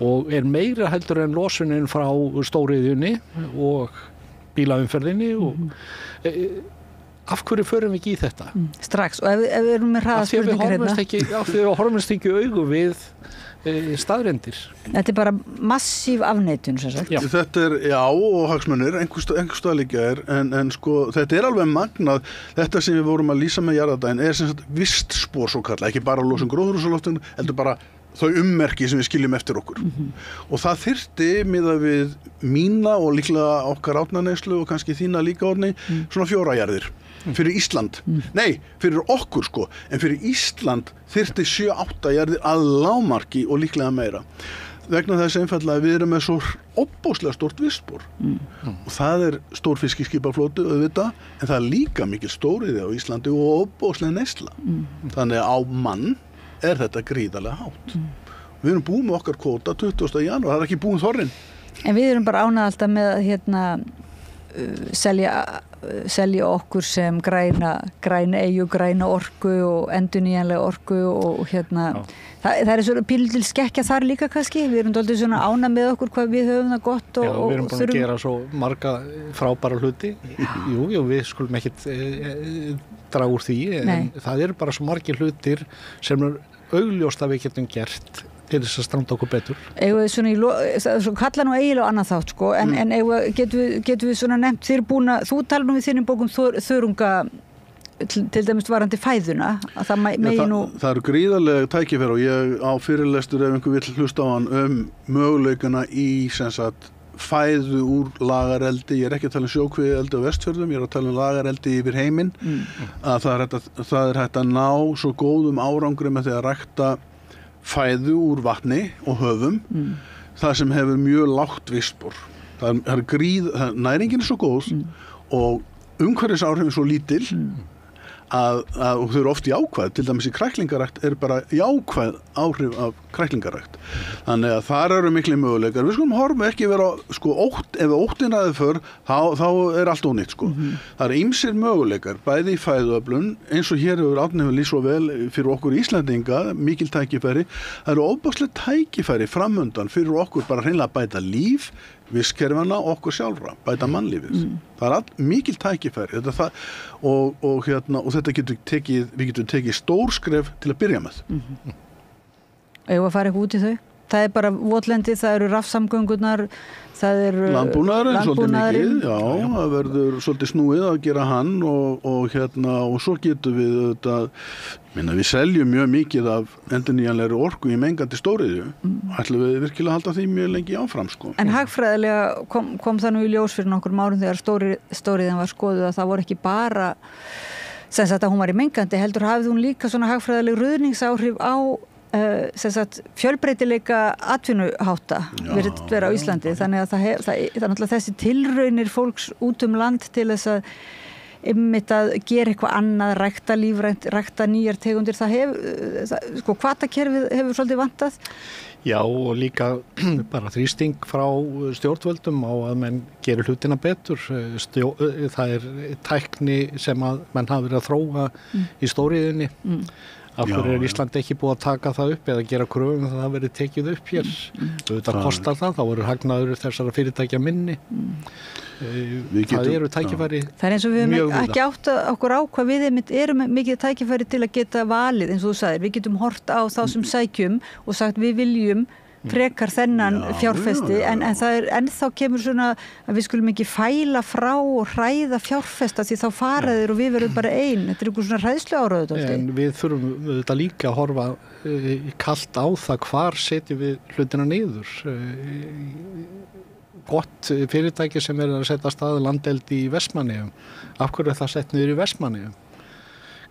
C: og er meira heldur en losunin frá stóriðjunni og bílaumferðinni og af hverju förum við ekki í þetta?
B: Strax, og ef við erum með hraðaspurningar
C: af því við horfumst ekki augu við staðrendir.
B: Þetta er bara massíf afneitun, sem sagt.
D: Þetta er, og hagsmunir, einhverstað líka en sko, þetta er alveg magnað, þetta sem við vorum að lýsa með jarðardaginn er sem sagt vistspor svo kallað, ekki bara losun gróðurhúsalofttegunda, heldur bara þau ummerki sem við skiljum eftir okkur. Og það þyrfti miðað við mína og líklega okkar átnaneyslu og kannski þína líka orðni, svona 4 jarðir. Fyrir Ísland. Nei, fyrir okkur sko, en fyrir Ísland þyrfti 7-8 jarðir að lágmarki og líklega meira. Vegna þess einfaldlega að við erum með svo óbóðslega stórt vistspor. Og það er stór fiskiskipaflóti auðvitað, en það er líka mikil stóriði á Íslandi og óbóðslega neysla. Þannig á mann er þetta gríðarlega hátt. Við erum búin með okkar kvóta 20. janúar, það er ekki búin þorrin.
B: En við erum bara ánað alltaf með að selja okkur sem græna eyju, græna orku og endurnýjanlega orku og það er svona pílul skekkja þar líka kannski, við erum dálítið svona ánað með okkur hvað við höfum það gott og
C: við erum búin að gera svo marga frábæra hluti jú, við skulum ekkit draga úr því en það eru bara svo margir hlutir sem er augljóst að við getum gert til þess að stranda okkur betur.
B: Eigum við svona kalla nú eiginlega annað þátt sko, en getum við svona nefnt þér búin að, þú talar nú við þínum bókum þörunga til dæmis varandi fæðuna að það megi nú
D: það eru gríðarlega tækifæri og ég á fyrirlestur ef einhver vill hlusta á hann möguleikana í sem sagt fæðu úr lagareldi, ég er ekki að tala um sjókvíeldi á Vestfjörðum, ég er að tala um lagareldi yfir heiminn, að það er hægt að ná svo góðum árangri með því að rækta fæðu úr vatni og höfum það sem hefur mjög lágt vistspor næringin er svo góð og umhverfisáhrifin svo lítil að og þau eru oft jákvæð, til dæmis í kræklingarækt er bara jákvæð áhrif af kræklingarækt þannig að þar eru mikli möguleikar við skulum horfa ekki vera sko ef óttin ræður för þá er allt ónýtt sko það eru ýmsir möguleikar bæði í fæðuöflun eins og hér hefur Árni lýst svo vel fyrir okkur Íslendinga mikil tækifæri það eru óbáslega tækifæri framundan fyrir okkur bara hreinlega að bæta líf vistkerfana okkur sjálfra, bæta mannlífið. Það er mikil tækifæri og þetta við getum tekið stór skref til að byrja með.
B: Eigum að fara eitthvað út í þau? Það er bara votlendi, það eru rafsamgöngurnar, það eru
D: landbúnaðurinn svolítið mikið, það verður svolítið snúið að gera hann og svo getum við við seljum mjög mikið af endurnýjanlegri orku í mengandi stóriðju ætlum við virkilega að halda því mjög lengi áfram sko.
B: En hagfræðilega kom það nú í ljós fyrir nokkrum árum þegar stóriðjan var skoðuð að það voru ekki bara sem sagt að hún var í mengandi heldur hafði hún líka svona hagfræðileg ruðningsáhrif á fjölbreytileika atvinnuhátta virðist vera á Íslandi þannig að það er náttúrulega þessi tilraunir fólks út land til þess að einmitt að gera eitthvað annað, rækta lífrænt, rækta nýjar tegundir, sko hvatakerfið hefur svolítið vantað.
C: Já, og líka bara þrýsting frá stjórnvöldum á að menn gerir hlutina betur. Það tækni sem að menn hafa verið að þróa í stóriðinni. Af hverju Ísland ekki búið að taka það upp eða gera kröfum að það verið tekið upp hér. Þetta kostar það, þá voru hagnaður þessara fyrirtækja minni. Það eru tækifæri.
B: Það eins og við höfum ekki átt okkur á hvað við erum mikið tækifæri til að geta valið, eins og þú sagðir. Við getum hort á þá sem sækjum og sagt við viljum frekar þennan fjárfesti, en það ennþá kemur svona að við skulum ekki fæla frá og hræða fjárfesta því þá faraðir og við verðum bara ein. Þetta einhver svona hræðslu áráðu.
C: En við þurfum þetta líka að horfa kalt á það hvar setjum við hlutina niður. Gott fyrirtæki sem að setja af stað landeldi í Vestmannaeyjum. Af hverju það sett niður í Vestmannaeyjum?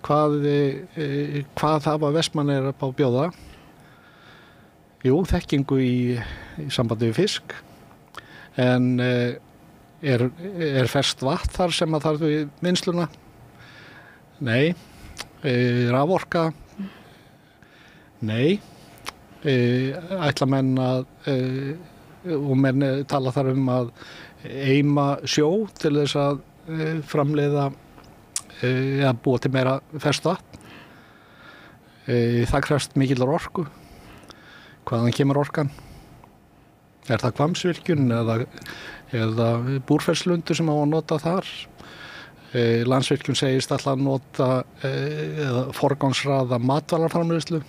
C: Hvað hafa Vestmannaeyjar upp á bjóða? Jú, þekkingu í sambandi við fisk, en er ferskt vatn þar sem að þarf við vinnsluna? Nei. Raforka? Nei. Ætla menn að, og menn tala þar að eima sjó til þess að framleiða, að búa til meira ferskt vatn. Það krefst mikillar orku. Hvaðan kemur orkan? Er það Hvammsvirkjun eða Búrfellslundur sem á að nota þar? Landsvirkjun segist alltaf að nota eða forgangsraða matvælarframleiðslu.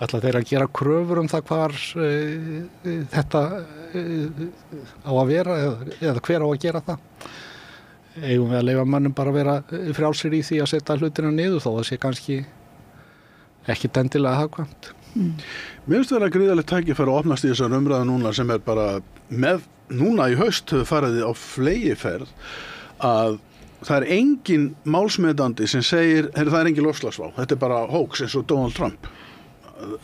C: Ætla þeir að gera kröfur það hvar þetta á að vera eða hver á að gera það? Eigum við að leyfa mönnum bara að vera frjálsir í því að setja hlutina niður þó það sé kannski ekki endilega hagkvæmt.
D: Mér finnst vera gríðarlegt tækifæri að opnast í þessar umræðu núna sem bara núna í haust hefur farið á fleygiferð að það engin málsmetandi sem segir, það engin loftslagsvá, þetta bara hóks eins og Donald Trump.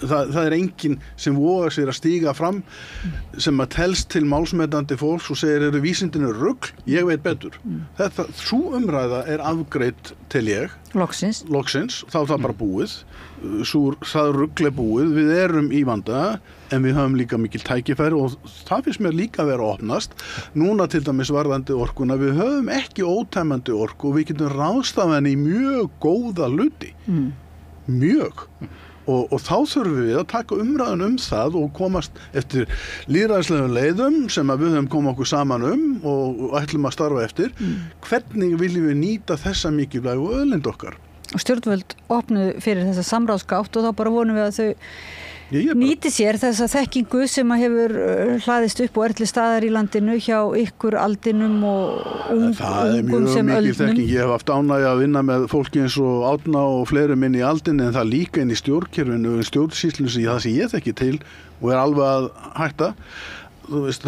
D: Það engin sem vogar sér að stíga fram sem að telst til málsmetandi fólks og segir eru vísindinu rugl, ég veit betur. Sú umræða afgreidd til ég.
B: Loksins,
D: þá það bara búið. Það rugl búið, við erum í vanda en við höfum líka mikil tækifæri og það finnst mér líka að vera að opnast. Núna til dæmis varðandi orkuna, við höfum ekki ótæmandi orku og við getum ráðstafað henni í mjög góða hluti. Mjög. Og þá þurfum við að taka umræðun það og komast eftir lýðræðislegum leiðum sem að við höfum komið okkur saman og ætlum að starfa eftir. Hvernig viljum við nýta þessa mikilvægu auðlind okkar?
B: Og stjórnvöld opnuðu fyrir þessa samráðsgátt og þá bara vonum við að þau nýti sér þessa þekkingu sem að hefur hlaðist upp og til staðar í landinu hjá ykkur aldinum og ungum sem öldnum.
D: Það mjög mikil þekking. Ég hef haft ánægju að vinna með fólki eins og Árna og fleirum inn í aldinu en það líka inn í stjórnkerfinu og stjórnsýslunni það sem ég þekki til og alveg að hætta. Þú veist,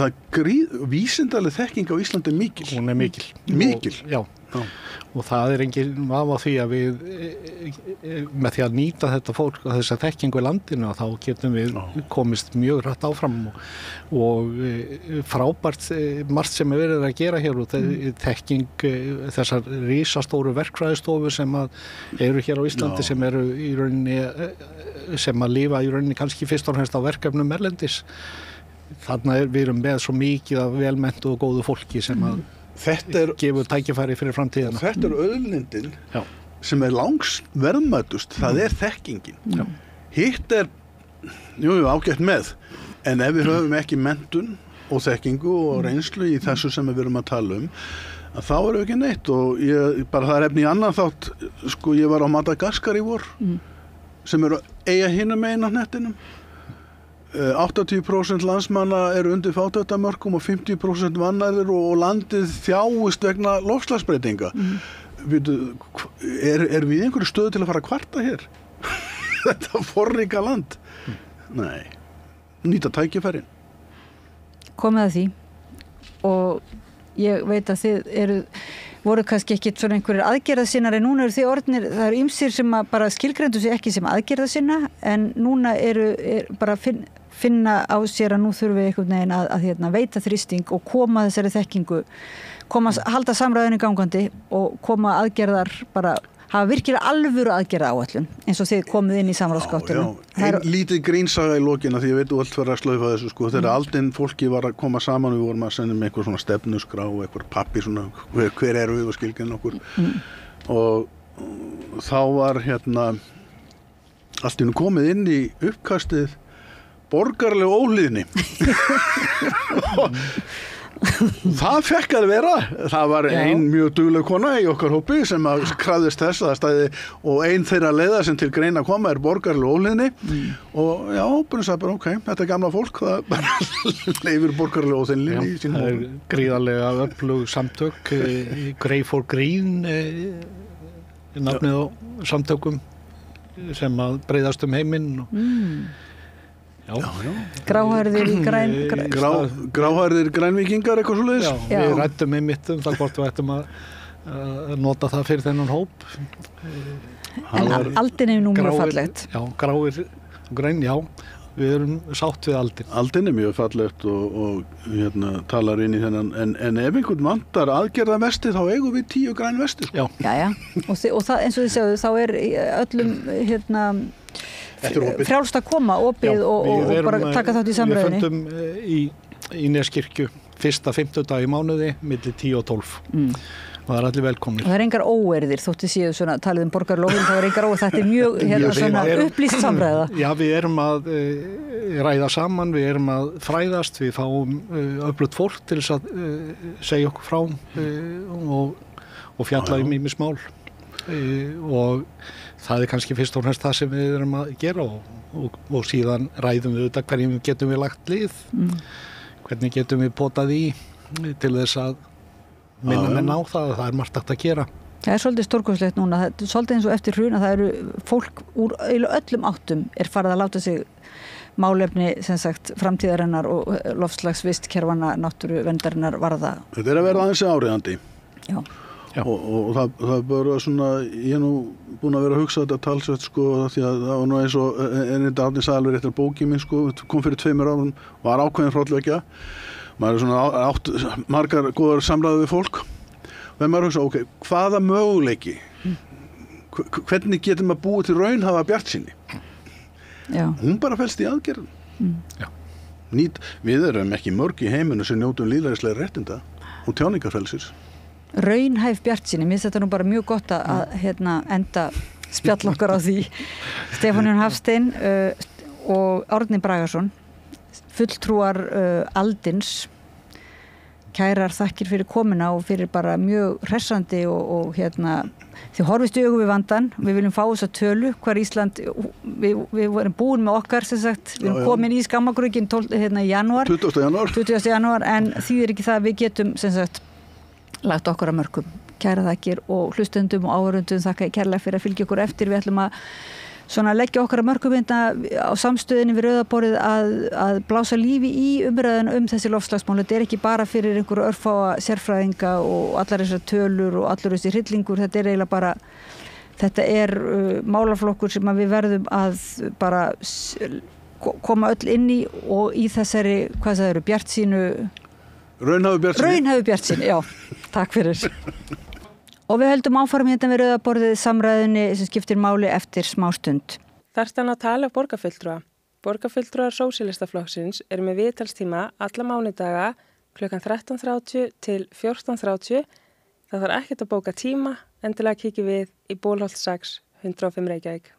D: vísindaleg þekking á Íslandi mikil.
C: Hún mikil.
D: Mikil?
C: Já. Og það engin vafa á því að við með því að nýta þetta fólk og þessa þekkingu í landinu þá getum við komist mjög rætt áfram og frábært margt sem verið að gera hér og þekking þessar risastóru verkfræðistofu sem eru hér á Íslandi sem eru í rauninni sem að lifa í rauninni kannski fyrst og fremst á verkefnum erlendis. Þarna við erum með svo mikið af velmenntu og góðu fólki sem að gefur tækifæri fyrir framtíðina.
D: Þetta auðlindin sem langs verðmætust, það þekkingin. Hitt ágætt með, en ef við höfum ekki menntun og þekkingu og reynslu í þessu sem við erum að tala þá erum við ekki neitt og það efni í annan þátt, ég var á Madagaskar í vor, sem eru eiga hinum megin á hnettinum. 80% landsmanna eru undir fátæktarmörkum og 50% vannærðir og landið þjáist vegna loftslagsbreytinga. Er við einhverju stöðu til að fara að kvarta hér? Þetta forríka land? Nei. Nýta tækifærin.
B: Komið að því og ég veit að þið voru kannski ekkit svona einhverjir aðgerðasinnar en núna eru þið orðnir, það eru ýmsir sem bara skilgreindu sig ekki sem aðgerðasinna en núna bara finna á sér að nú þurfum við einhvern veginn að veita þrýsting og koma þessari þekkingu halda samræðinu gangandi og koma aðgerðar bara hafa virkilega alvöru aðgerða áætlun eins og þið komið inn í samráðsgáttina.
D: Einn lítið grínsaga í lokina því ég veit þú allt fyrir að slaufa þessu sko þegar aldinn fólki var að koma saman við vorum að senda með einhver svona stefnuskrá einhver pappi svona hver eru við og skilgreina okkur og þá var allt í nú komið inn í uppkastið borgarleg óhlýðni það fekk að vera það var ein mjög dugleg kona í okkar hópi sem að krafðist þess að það stæði og ein þeirra leiða sem til greina að koma borgarleg óhlýðni og hópurinn sagði bara ok, þetta gamla fólk það bara leifir borgarleg óhlýðni í sínum
C: hópum. Það gríðarlega öflug samtök Grey for Green nafnið á samtökum sem að breiðast heiminn
B: Gráhærðir
D: Gráhærðir grænvíkingar eitthvað svoleiðis.
C: Við ræddum einmitt það hvort við ættum að nota það fyrir þennan hóp.
B: En aldin er nú mjög fallegt.
C: Já, gráir græn, við erum sátt við aldin.
D: Aldin er mjög fallegt og talar inn í þennan en ef einhvern vantar aðgerða vesti þá eigum við 10 græn vesti.
B: Já. Og það eins og þið segðu þá er öllum frjálst að koma opið og bara taka þátt í samræðinni.
C: Við fundum í Neskirkju fyrsta 50 dag í mánuði milli 10 og 12 og það allir velkomnir.
B: Og það engar óerðir þótti séu svona talið borgarlógin það engar óerðir, þetta mjög svona upplýst samræða. Já, við erum að
C: ræða saman, við erum að fræðast, við fáum öflugt fólk til þess að segja okkur frá og fjalla ýmis mál og það kannski fyrst og fremst það sem við erum að gera og síðan ræðum við auðvitað hverjum getum við lagt lið hvernig getum við potað í til þess að minna menn á það er margt hægt að gera.
B: Það er svolítið stórkostlegt núna, það er svolítið eins og eftir hrun að það eru fólk úr öllum áttum er farið að láta sig málefni sem sagt framtíðarinnar og loftslagsvistkerfana náttúruverndarinnar varða.
D: Þetta er að verða aðeins áríðandi.
B: Já.
D: Og það bara svona ég nú búin að vera að hugsa þetta talsveit sko því að það var nú eins og þetta Árni sagði alveg rétt að bókin minn sko kom fyrir 2 árum var ákveðin hrollvekja maður er svona átt margar góðar samræður við fólk og þegar maður hugsa ok, hvaða möguleiki hvernig getum að búa til raunhafa bjartsýni hún bara felst í aðgerðum við erum ekki mörg í heiminu sem njótum lýðræðislega réttinda og tjáningarfrelsis
B: raunhæf bjartsýni, mér finnst þetta nú bara mjög gott að enda spjall okkar á því Stefán Jón Hafstein og Árni Bragason fulltrúar Aldins kærar þakkir fyrir komuna og fyrir bara mjög hressandi og þið horfist í augu við vandan við viljum fá þessa tölu hvar Ísland við vorum búin með okkar sem sagt, við erum komin í skammagrugin 20. janúar en þýðir ekki það að við getum sem sagt lagt okkur að mörkum. Kæra þakkir og hlustendum og áhorfendum þakka kærlega fyrir að fylgja okkur eftir. Við ætlum að svona leggja okkar að mörkum á samstöðinni við Rauðaborðið að blása lífi í umræðuna þessi loftslagsmál. Þetta er ekki bara fyrir einhverju örfáa sérfræðinga og allar þessar tölur og allur þessi hryllingur. Þetta er eiginlega bara þetta er málaflokkur sem við verðum að bara koma öll inn í og í þessari, hvað það eru, bjartsýnu Raunhæfu bjartsýni, já, takk fyrir. Og við höldum áfram við Rauðaborðið samræðunni sem skiptir máli eftir smá stund.
E: Þarstan að tala borgarfulltrúa. Borgarfulltrúar Sósíalistaflokksins eru með viðtalstíma alla mánudaga klukkan 13:30 til 14:30. Það þarf ekkert að bóka tíma, endilega kíkjum við í Bólholt 6, 105 Reykjavík.